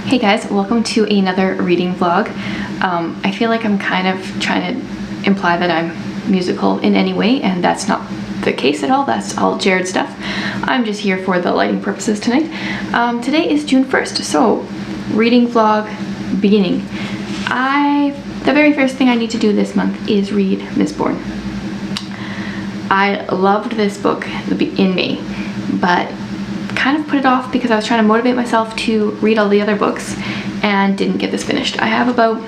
Hey guys, welcome to another reading vlog. I feel like I'm kind of trying to imply that I'm musical in any way, and that's not the case at all. That's all Jared stuff. I'm just here for the lighting purposes tonight. Today is June 1st, so reading vlog beginning. The very first thing I need to do this month is read Mistborn. I loved this book in May, but kind of put it off because I was trying to motivate myself to read all the other books and didn't get this finished. I have about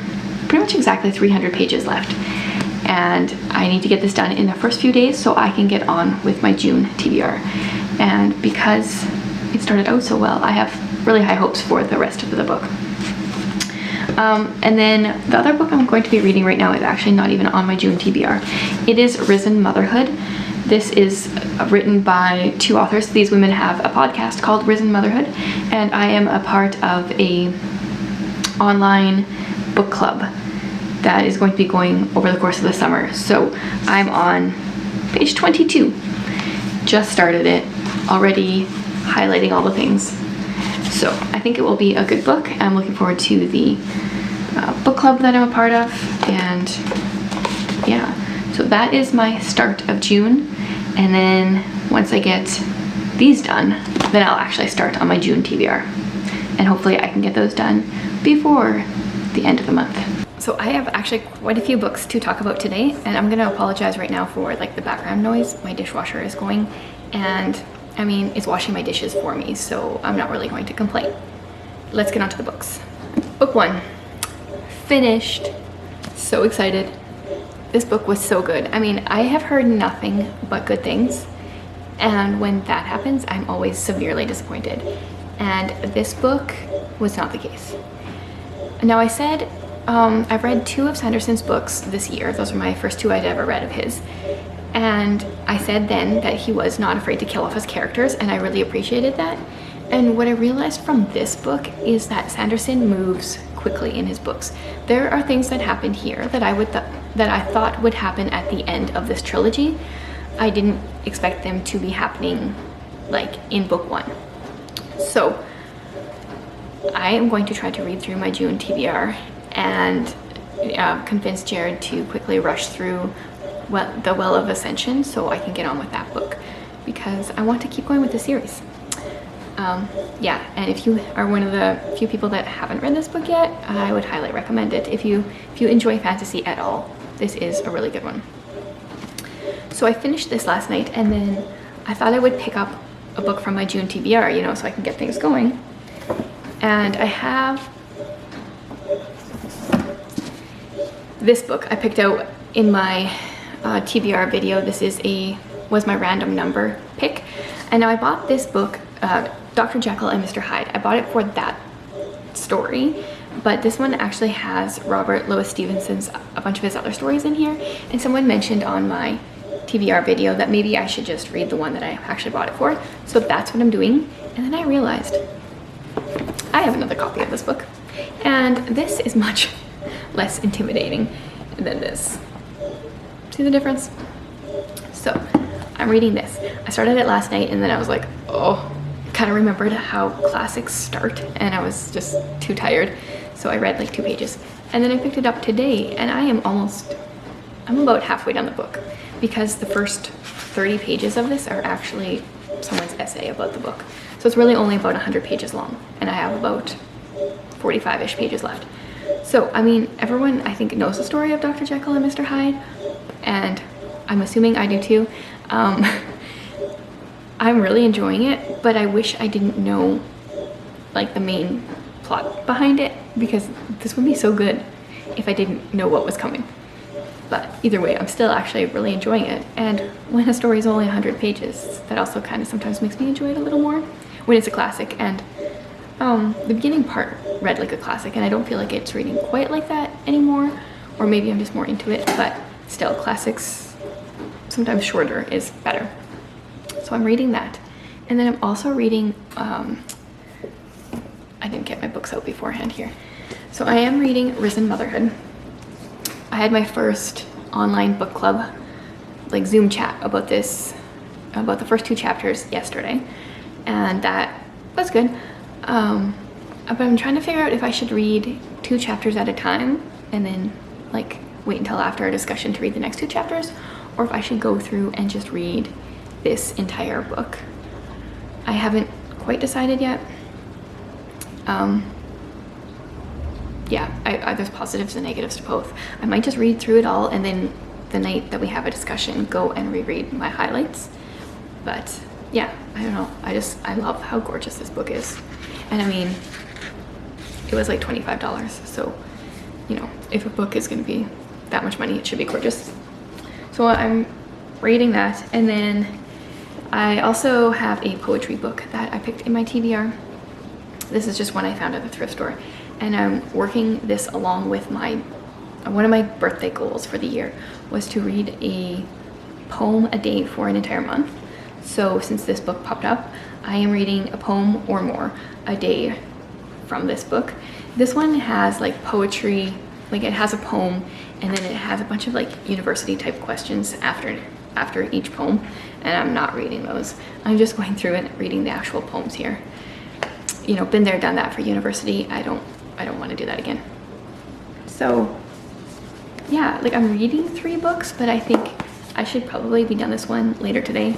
pretty much exactly 300 pages left, and I need to get this done in the first few days so I can get on with my June TBR. And because it started out so well, I have really high hopes for the rest of the book. And then the other book I'm going to be reading right now is actually not even on my June TBR. It is Risen Motherhood. This is written by two authors. These women have a podcast called Risen Motherhood, and I am a part of a online book club that is going to be going over the course of the summer. So I'm on page 22. Just started it, already highlighting all the things. So I think it will be a good book. I'm looking forward to the book club that I'm a part of, and yeah. So that is my start of June, and then once I get these done, then I'll actually start on my June TBR, and hopefully I can get those done before the end of the month. So I have actually quite a few books to talk about today, and I'm gonna apologize right now for like the background noise. My dishwasher is going, and I mean, it's washing my dishes for me, so I'm not really going to complain. Let's get on to the books. Book one, finished. So excited. This book was so good. I mean, I have heard nothing but good things, and when that happens, I'm always severely disappointed. And this book was not the case. Now, I said I've read 2 of Sanderson's books this year. Those were my first 2 I'd ever read of his. And I said then that he was not afraid to kill off his characters, and I really appreciated that. And what I realized from this book is that Sanderson moves quickly in his books. There are things that happened here that I thought would happen at the end of this trilogy. I didn't expect them to be happening like in book 1. So I am going to try to read through my June TBR and convince Jared to quickly rush through the Well of Ascension so I can get on with that book, because I want to keep going with the series. Yeah, and if you are one of the few people that haven't read this book yet, I would highly recommend it. If you enjoy fantasy at all, this is a really good one. So I finished this last night, and then I thought I would pick up a book from my June TBR, you know, so I can get things going. And I have this book I picked out in my TBR video. This was my random number pick, and now I bought this book, Dr. Jekyll and Mr. Hyde. I bought it for that story, but this one actually has Robert Louis Stevenson's, a bunch of his other stories in here, and someone mentioned on my TBR video that maybe I should just read the one that I actually bought it for, so that's what I'm doing. And then I realized I have another copy of this book, and this is much less intimidating than this. See the difference? So I'm reading this. I started it last night, and then I was like, oh, kind of remembered how classics start, and I was just too tired, so I read like 2 pages, and then I picked it up today, and I'm about halfway down the book, because the first 30 pages of this are actually someone's essay about the book. So it's really only about 100 pages long, and I have about 45-ish pages left. So I mean, everyone I think knows the story of Dr. Jekyll and Mr. Hyde, and I'm assuming I do too. I'm really enjoying it, but I wish I didn't know like the main plot behind it, because this would be so good if I didn't know what was coming. But either way, I'm still actually really enjoying it. And when a story is only 100 pages, that also kind of sometimes makes me enjoy it a little more when it's a classic. And the beginning part read like a classic, and I don't feel like it's reading quite like that anymore, or maybe I'm just more into it, but still, classics, sometimes shorter is better. So I'm reading that, and then I'm also reading, I didn't get my books out beforehand here. So I am reading Risen Motherhood. I had my first online book club, like Zoom chat about this, about the first 2 chapters yesterday, and that was good. but I'm trying to figure out if I should read 2 chapters at a time and then like wait until after our discussion to read the next 2 chapters, or if I should go through and just read this entire book. I haven't quite decided yet. Yeah, there's positives and negatives to both. I might just read through it all and then the night that we have a discussion go and reread my highlights. But yeah, I don't know. I love how gorgeous this book is. And I mean, it was like $25, so you know, if a book is going to be that much money, it should be gorgeous. So I'm reading that, and then I also have a poetry book that I picked in my TBR. This is just one I found at the thrift store, and I'm working this along with one of my birthday goals for the year was to read a poem a day for an entire month. So since this book popped up, I am reading a poem or more a day from this book. This one has like poetry, like it has a poem and then it has a bunch of like university type questions after each poem, and I'm not reading those. I'm just going through and reading the actual poems here. You know, been there, done that for university. I don't want to do that again. So yeah, like I'm reading 3 books, but I think I should probably be done this one later today.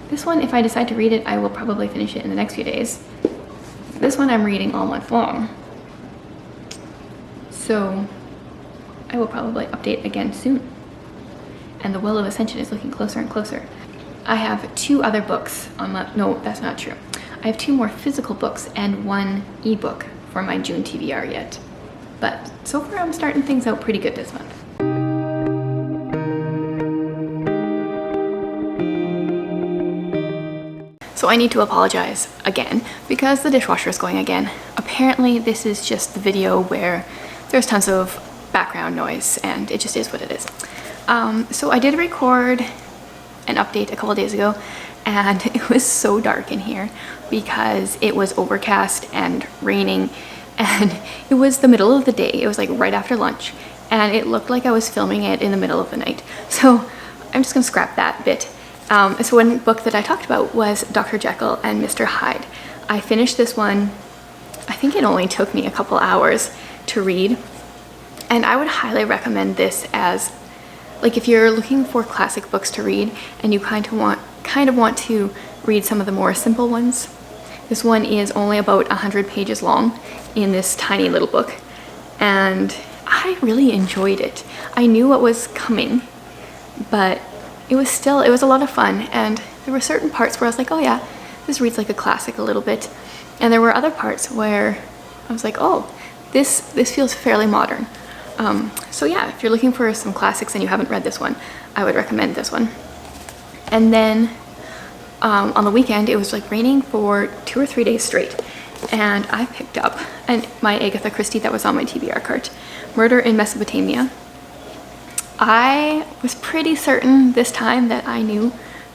This one, if I decide to read it, I will probably finish it in the next few days. This one I'm reading all month long. So I will probably update again soon. And the Well of Ascension is looking closer and closer. I have 2 other books on my, no, that's not true. I have 2 more physical books and 1 ebook for my June TBR yet. But so far I'm starting things out pretty good this month. So I need to apologize again because the dishwasher is going again. Apparently this is just the video where there's tons of background noise and it just is what it is. So I did record an update a couple days ago and it was so dark in here because it was overcast and raining, and it was the middle of the day. It was like right after lunch and it looked like I was filming it in the middle of the night. So I'm just gonna scrap that bit. So one book that I talked about was Dr. Jekyll and Mr. Hyde. I finished this one, I think it only took me a couple hours to read, and I would highly recommend this as, like, if you're looking for classic books to read and you kind of want to read some of the more simple ones. This one is only about 100 pages long in this tiny little book, and I really enjoyed it. I knew what was coming, but it was a lot of fun, and there were certain parts where I was like, oh yeah, this reads like a classic a little bit. And there were other parts where I was like, oh, this feels fairly modern. So yeah, if you're looking for some classics and you haven't read this one, I would recommend this one. And then on the weekend, it was like raining for 2 or 3 days straight, and I picked up my Agatha Christie that was on my TBR cart, Murder in Mesopotamia. I was pretty certain this time that I knew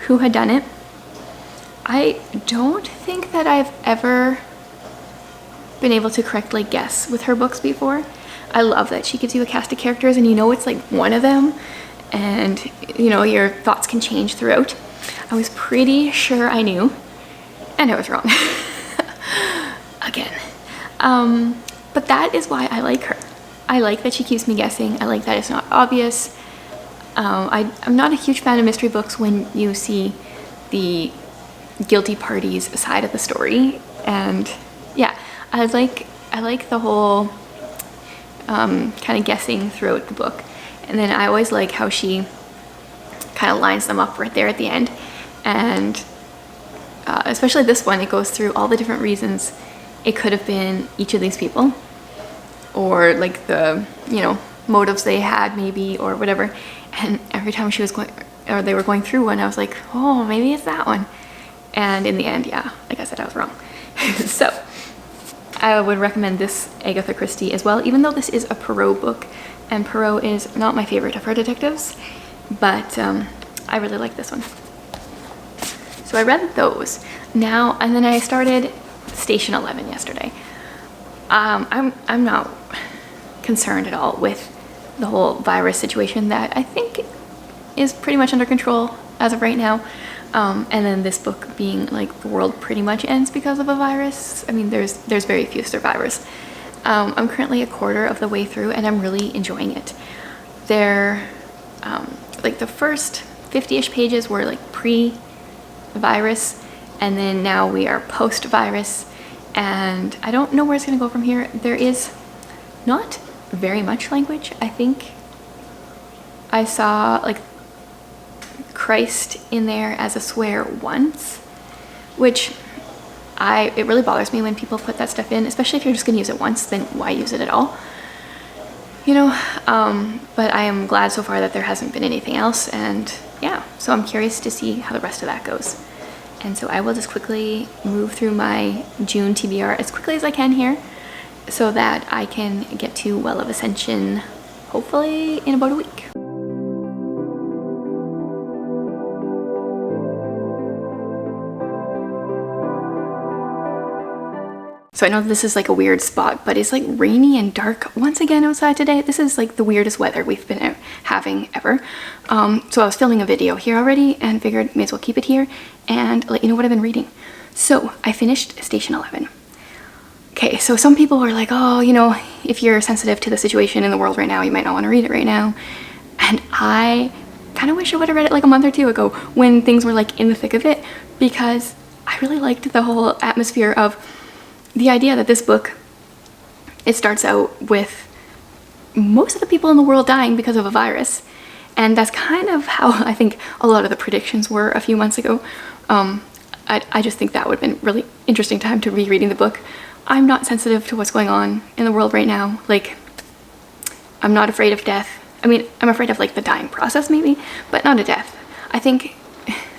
who had done it. I don't think that I've ever been able to correctly guess with her books before. I love that she gives you a cast of characters and you know it's like one of them, and you know your thoughts can change throughout. I was pretty sure I knew, and I was wrong. Again. But that is why I like her. I like that she keeps me guessing. I like that it's not obvious. I'm not a huge fan of mystery books when you see the guilty party's side of the story, and yeah, I like the whole kind of guessing throughout the book. And then I always like how she kind of lines them up right there at the end, and especially this one, it goes through all the different reasons it could have been each of these people, or like the, you know, motives they had maybe or whatever. And every time she was going, or they were going through one, I was like, oh, maybe it's that one. And in the end, yeah, like I said, I was wrong. So I would recommend this Agatha Christie as well, even though this is a Poirot book, and Poirot is not my favorite of her detectives, but I really like this one. So I read those now, and then I started Station 11 yesterday. I'm not concerned at all with the whole virus situation that I think is pretty much under control as of right now. And then this book being like the world pretty much ends because of a virus. I mean, there's very few survivors. I'm currently a quarter of the way through and I'm really enjoying it. They're like the first 50-ish pages were like pre-virus, and then now we are post-virus, and I don't know where it's gonna go from here. There is not very much language. I think I saw like Christ in there as a swear once, which it really bothers me when people put that stuff in, especially if you're just gonna use it once, then why use it at all? You know, but I am glad so far that there hasn't been anything else, and yeah, so I'm curious to see how the rest of that goes. And so I will just quickly move through my June TBR as quickly as I can here so that I can get to Well of Ascension hopefully in about a week. So I know this is like a weird spot, but it's like rainy and dark once again outside today. This is like the weirdest weather we've been having ever. So I was filming a video here already and figured may as well keep it here and let you know what I've been reading. So I finished Station 11. Okay, so some people were like, oh, you know, if you're sensitive to the situation in the world right now, you might not want to read it right now. And I kind of wish I would have read it like a month or two ago when things were like in the thick of it, because I really liked the whole atmosphere of the idea that this book, it starts out with most of the people in the world dying because of a virus. And that's kind of how I think a lot of the predictions were a few months ago. I just think that would have been really interesting time to be reading the book. I'm not sensitive to what's going on in the world right now. Like, I'm not afraid of death. I mean, I'm afraid of like the dying process maybe, but not of death. I think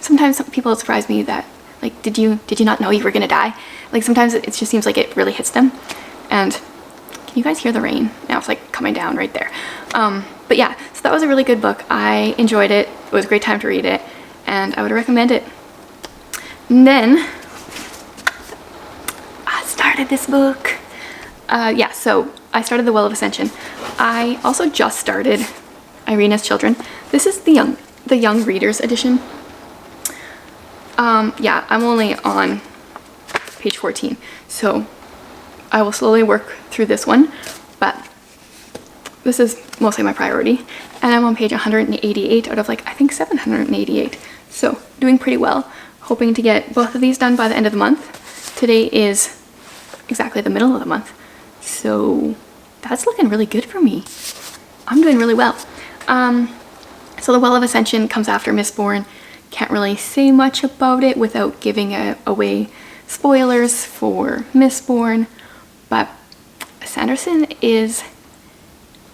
sometimes some people surprise me that like, did you not know you were gonna die? Like sometimes it just seems like it really hits them. And can you guys hear the rain? Now it's like coming down right there. But yeah, so that was a really good book. I enjoyed it. It was a great time to read it, and I would recommend it. And then I started this book. Yeah, so I started The Well of Ascension. I also just started Irina's Children. This is the young readers edition. Yeah, I'm only on page 14, so I will slowly work through this one, but this is mostly my priority, and I'm on page 188 out of like I think 788, so doing pretty well. Hoping to get both of these done by the end of the month. Today is exactly the middle of the month, so that's looking really good for me. I'm doing really well. So The Well of Ascension comes after Mistborn. Can't really say much about it without giving away spoilers for Mistborn, but Sanderson is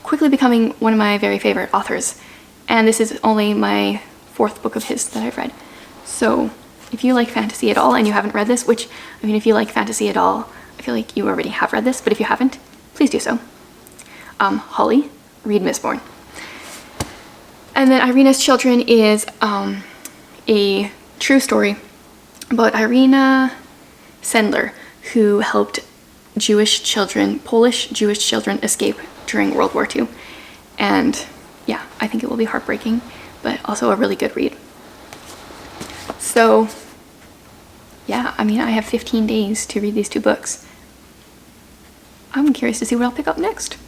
quickly becoming one of my very favorite authors, and this is only my 4th book of his that I've read. So if you like fantasy at all and you haven't read this, which, I mean, if you like fantasy at all, I feel like you already have read this, but if you haven't, please do so. Holly, read Mistborn. And then Irina's Children is a true story about Irina Sendler, who helped Polish Jewish children escape during World War II. And yeah, I think it will be heartbreaking, but also a really good read. So yeah, I mean, I have 15 days to read these 2 books. I'm curious to see what I'll pick up next.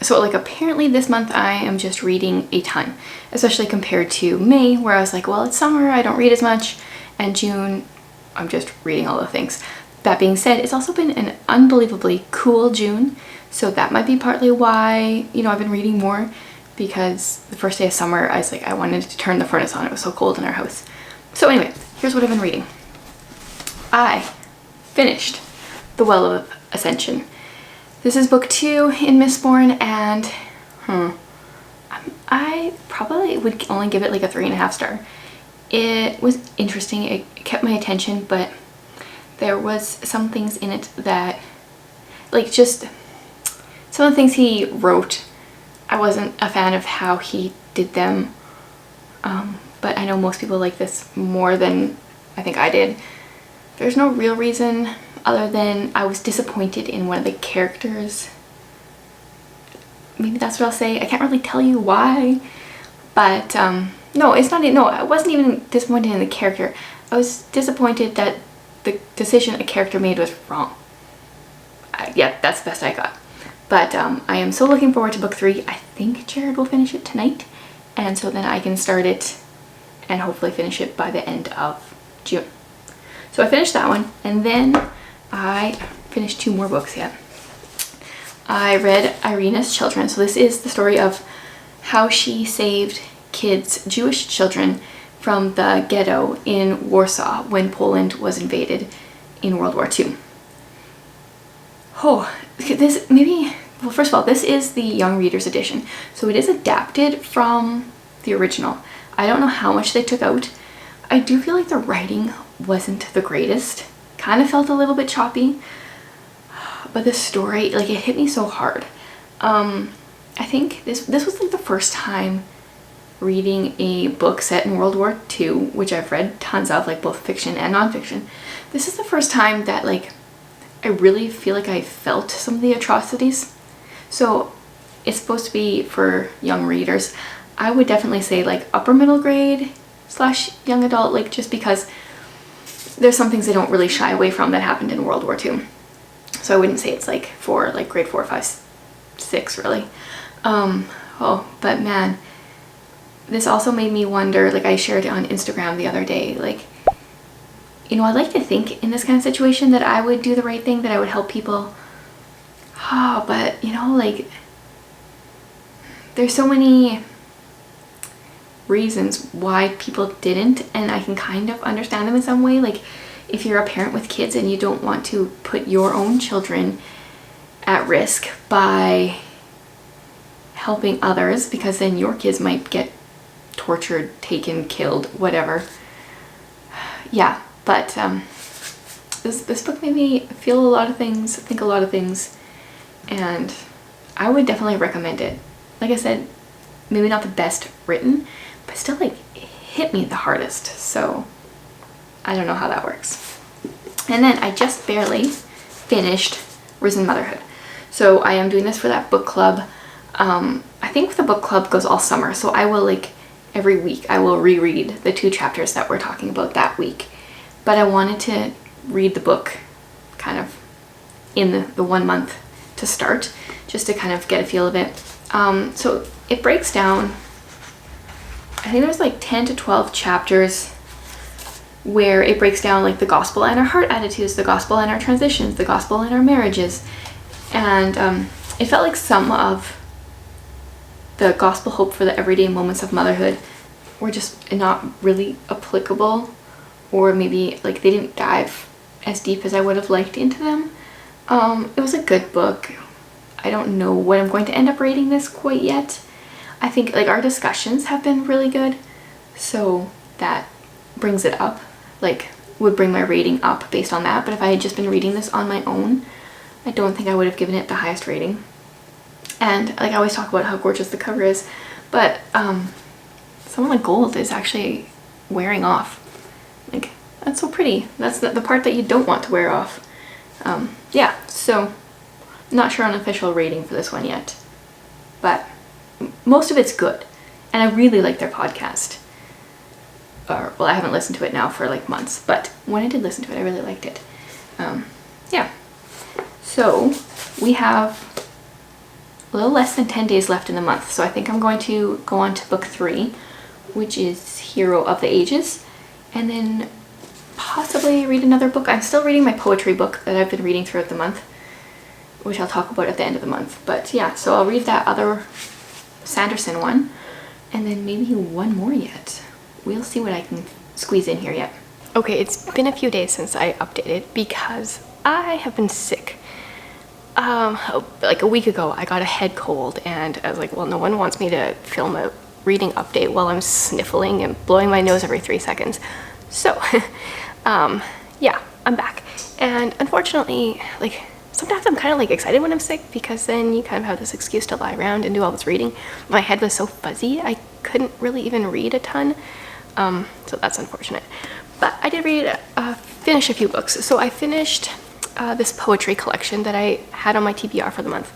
So like apparently this month I am just reading a ton, especially compared to May, where I was like, well, it's summer, I don't read as much, and June, I'm just reading all the things. That being said, it's also been an unbelievably cool June, so that might be partly why, you know, I've been reading more, because the first day of summer I was like, I wanted to turn the furnace on, it was so cold in our house. So anyway, here's what I've been reading. I finished The Well of Ascension. This is book 2 in Mistborn, and I probably would only give it like a 3.5 star. It was interesting. It kept my attention, but there was some things in it that, like, just some of the things he wrote, I wasn't a fan of how he did them. But I know most people like this more than I think I did. There's no real reason other than I was disappointed in one of the characters. Maybe that's what I'll say. I can't really tell you why, but no, it's not. No, I wasn't even disappointed in the character. I was disappointed that the decision a character made was wrong. Yeah, that's the best I got. But I am so looking forward to book 3. I think Jared will finish it tonight, and so then I can start it and hopefully finish it by the end of June. So I finished that one, and then I finished 2 more books yet. I read Irina's Children. So this is the story of how she saved kids, Jewish children, from the ghetto in Warsaw when Poland was invaded in World War II. Oh, this maybe, well, first of all, this is the Young Readers edition. So it is adapted from the original. I don't know how much they took out. I do feel like the writing wasn't the greatest. Kind of felt a little bit choppy. But the story, like, it hit me so hard. I think this was like the first time reading a book set in World War II, which I've read tons of, like both fiction and nonfiction. This is the first time that, like, I really feel like I felt some of the atrocities. So it's supposed to be for young readers. I would definitely say like upper middle grade / young adult, like, just because there's some things they don't really shy away from that happened in World War II. So I wouldn't say it's like for like grade 4, 5, 6 really. Oh, but man, this also made me wonder, like I shared it on Instagram the other day, like, you know, I'd like to think in this kind of situation that I would do the right thing, that I would help people. Oh, but you know, like, there's so many reasons why people didn't, and I can kind of understand them in some way. Like, if you're a parent with kids and you don't want to put your own children at risk by helping others, because then your kids might get tortured, taken, killed, whatever. Yeah, but this book made me feel a lot of things, think a lot of things, and I would definitely recommend it. Like I said, maybe not the best written, but still, like, it hit me the hardest. So I don't know how that works. And then I just barely finished Risen Motherhood. So I am doing this for that book club. I think the book club goes all summer, so I will, like, every week I will reread the 2 chapters that we're talking about that week. But I wanted to read the book kind of in the 1 month to start, just to kind of get a feel of it. So it breaks down, I think there's like 10 to 12 chapters where it breaks down like the gospel and our heart attitudes, the gospel and our transitions, the gospel and our marriages. And it felt like some of the gospel hope for the everyday moments of motherhood were just not really applicable, or maybe like they didn't dive as deep as I would have liked into them. It was a good book. I don't know what I'm going to end up rating this quite yet. I think like our discussions have been really good, so that brings it up, like would bring my rating up based on that. But if I had just been reading this on my own, I don't think I would have given it the highest rating. And like I always talk about how gorgeous the cover is, but some of the gold is actually wearing off. Like, that's so pretty. That's the part that you don't want to wear off. Yeah, so not sure on official rating for this one yet, but most of it's good, and I really like their podcast. Well, I haven't listened to it now for like months, but when I did listen to it, I really liked it. Yeah, so we have a little less than 10 days left in the month, so I think I'm going to go on to book 3, which is Hero of the Ages, and then possibly read another book. I'm still reading my poetry book that I've been reading throughout the month, which I'll talk about at the end of the month. But yeah, so I'll read that other Sanderson one, and then maybe one more yet. We'll see what I can squeeze in here yet. Okay, it's been a few days since I updated because I have been sick. Like a week ago, I got a head cold, and I was like, well, no one wants me to film a reading update while I'm sniffling and blowing my nose every 3 seconds. So, yeah, I'm back. And unfortunately, like, sometimes I'm kind of like excited when I'm sick because then you kind of have this excuse to lie around and do all this reading. My head was so fuzzy, I couldn't really even read a ton. So that's unfortunate. But I did finish a few books. So I finished this poetry collection that I had on my TBR for the month.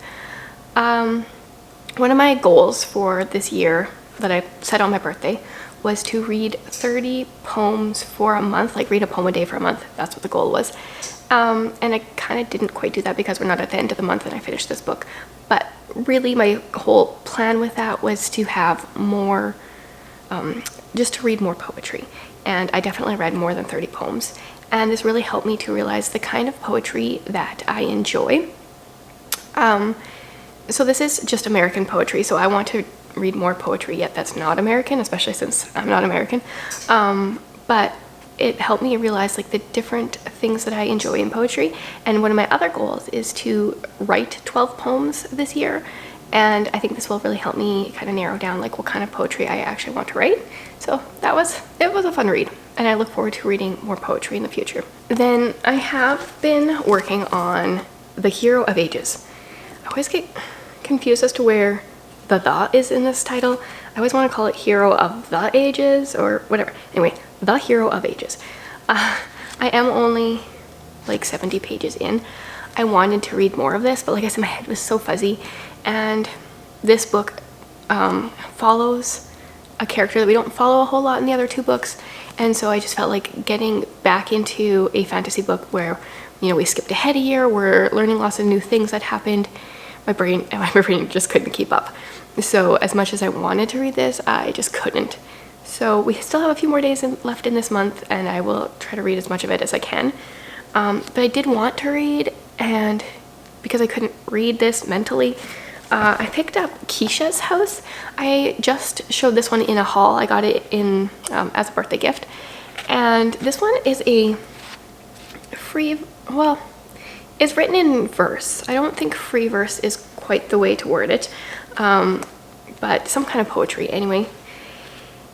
One of my goals for this year that I set on my birthday was to read 30 poems for a month, like read a poem a day for a month. That's what the goal was. And I kind of didn't quite do that because we're not at the end of the month and I finished this book. But really my whole plan with that was to have more, just to read more poetry. And I definitely read more than 30 poems. And this really helped me to realize the kind of poetry that I enjoy. So this is just American poetry, so I want to read more poetry yet that's not American, especially since I'm not American. But it helped me realize like the different things that I enjoy in poetry. And one of my other goals is to write 12 poems this year. And I think this will really help me kind of narrow down like what kind of poetry I actually want to write. So it was a fun read. And I look forward to reading more poetry in the future. Then I have been working on The Hero of Ages. I always get confused as to where the is in this title. I always want to call it Hero of the Ages or whatever. Anyway, The Hero of Ages. I am only like 70 pages in. I wanted to read more of this, but like I said, my head was so fuzzy. And this book follows a character that we don't follow a whole lot in the other two books. And so I just felt like getting back into a fantasy book where, you know, we skipped ahead a year, we're learning lots of new things that happened. My brain just couldn't keep up. So as much as I wanted to read this, I just couldn't. So we still have a few more days left in this month, and I will try to read as much of it as I can. But I did want to read, and because I couldn't read this mentally, I picked up Keisha's House. I just showed this one in a haul. I got it in as a birthday gift. And this one is a free, well, it's written in verse. I don't think free verse is quite the way to word it, but some kind of poetry anyway.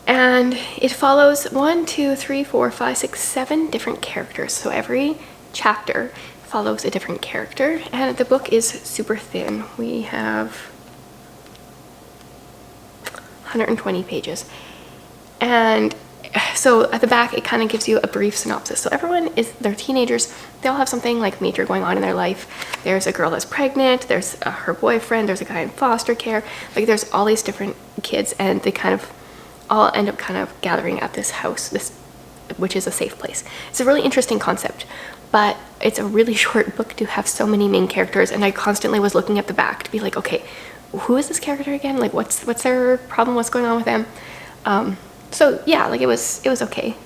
And it follows 1, 2, 3, 4, 5, 6, 7 different characters. So every chapter follows a different character, and the book is super thin. We have 120 pages. And so at the back, it kind of gives you a brief synopsis. So they're teenagers. They all have something like major going on in their life. There's a girl that's pregnant. There's her boyfriend. There's a guy in foster care. Like there's all these different kids, and they kind of all end up kind of gathering at this house, which is a safe place. It's a really interesting concept, but it's a really short book to have so many main characters. And I constantly was looking at the back to be like, okay, who is this character again? Like what's their problem? What's going on with them? So yeah, like it was okay.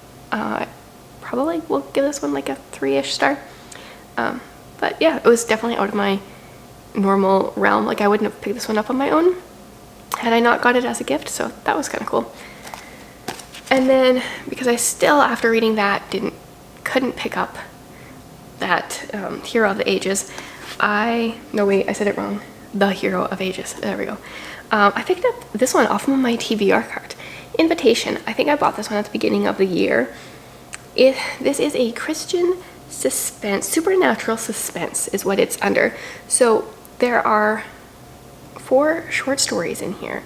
Probably will give this one like a 3-ish star. But yeah, it was definitely out of my normal realm. Like I wouldn't have picked this one up on my own had I not got it as a gift. So that was kind of cool. And then because I still, after reading that, couldn't pick up that Hero of the Ages. No wait, I said it wrong. The Hero of Ages. There we go. I picked up this one off of my TBR card. Invitation. I think I bought this one at the beginning of the year. This is a Christian suspense, supernatural suspense is what it's under. So there are 4 short stories in here,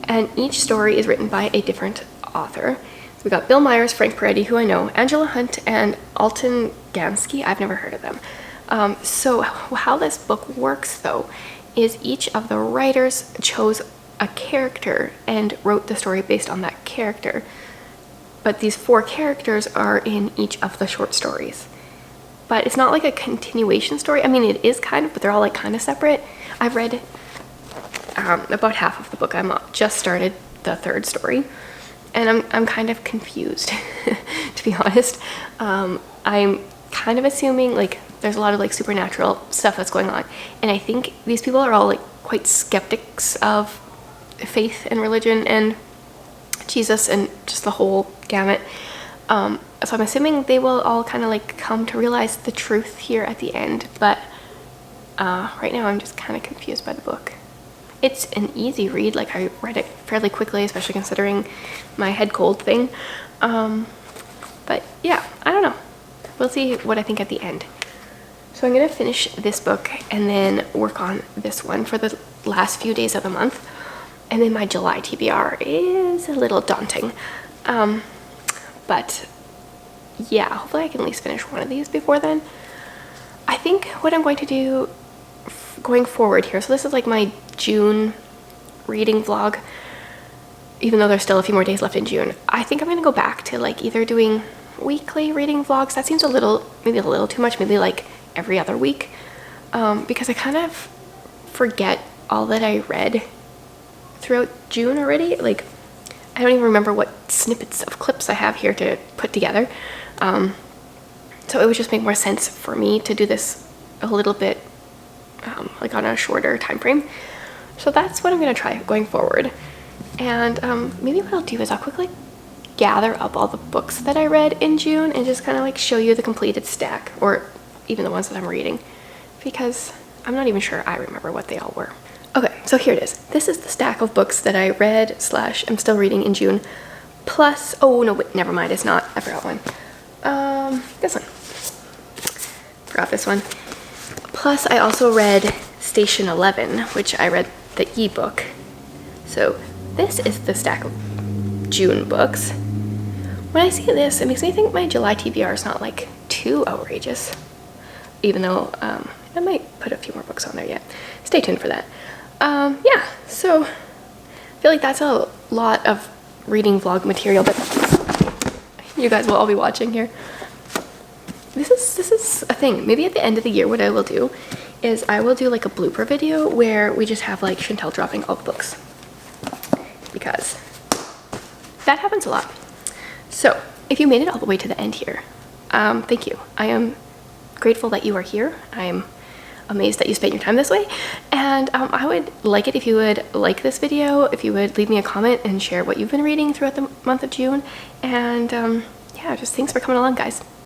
and each story is written by a different author. So we got Bill Myers, Frank Peretti, who I know, Angela Hunt, and Alton Gansky. I've never heard of them. So how this book works though is each of the writers chose a character and wrote the story based on that character. But these 4 characters are in each of the short stories. But it's not like a continuation story. I mean, it is kind of, but they're all like kind of separate. I've read about half of the book. I'm just started the 3rd story, and I'm kind of confused, to be honest. I'm kind of assuming like there's a lot of like supernatural stuff that's going on, and I think these people are all like quite skeptics of faith and religion and Jesus and just the whole gamut. So I'm assuming they will all kind of like come to realize the truth here at the end, but right now I'm just kind of confused by the book. it's an easy read. Like I read it fairly quickly, especially considering my head cold thing. But yeah, I don't know. We'll see what I think at the end. So I'm gonna finish this book and then work on this one for the last few days of the month. And then my July TBR is a little daunting. But yeah, hopefully I can at least finish one of these before then. I think what I'm going to do going forward here, so this is like my June reading vlog, even though there's still a few more days left in June. I think I'm gonna go back to like either doing weekly reading vlogs. That seems maybe a little too much, maybe like every other week, because I kind of forget all that I read throughout June already. Like I don't even remember what snippets of clips I have here to put together. So it would just make more sense for me to do this a little bit like on a shorter time frame. So that's what I'm gonna try going forward. And maybe what I'll do is I'll quickly gather up all the books that I read in June and just kind of like show you the completed stack, or even the ones that I'm reading, because I'm not even sure I remember what they all were. Okay, so here it is. This is the stack of books that I read / am still reading in June. Plus, oh no, wait, never mind, it's not. I forgot one. This one. Forgot this one. Plus, I also read Station 11, which I read the ebook. So this is the stack of June books. When I see this, it makes me think my July TBR is not like too outrageous, even though I might put a few more books on there yet. Stay tuned for that. Yeah, so I feel like that's a lot of reading vlog material that you guys will all be watching here. This is a thing. Maybe at the end of the year, what I will do is I will do like a blooper video where we just have like Chantel dropping all the books, because that happens a lot. So if you made it all the way to the end here, thank you. I am grateful that you are here. I am amazed that you spent your time this way, and I would like it if you would like this video, if you would leave me a comment and share what you've been reading throughout the month of June. And yeah, just thanks for coming along, guys.